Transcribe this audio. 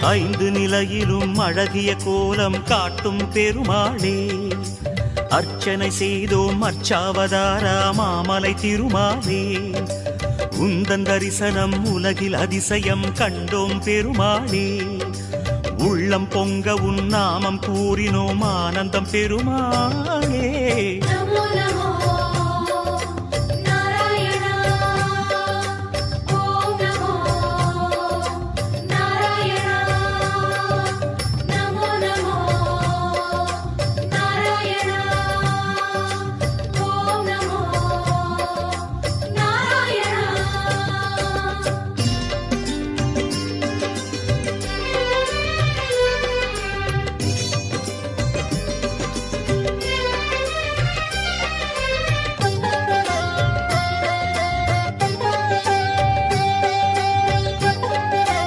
ஐந்து நிலையிலும் அழகிய கோலம் காட்டும் பெருமாளே, அர்ச்சனை செய்தோம் அர்ச்சாவதாரா மாமலை திருமாலே, உந்தன் தரிசனம் உலகில் அதிசயம் கண்டோம் பெருமாளே, உள்ளம் பொங்க உன் நாமம் கூறினோம் ஆனந்தம் பெருமாளே. நமோ நமோ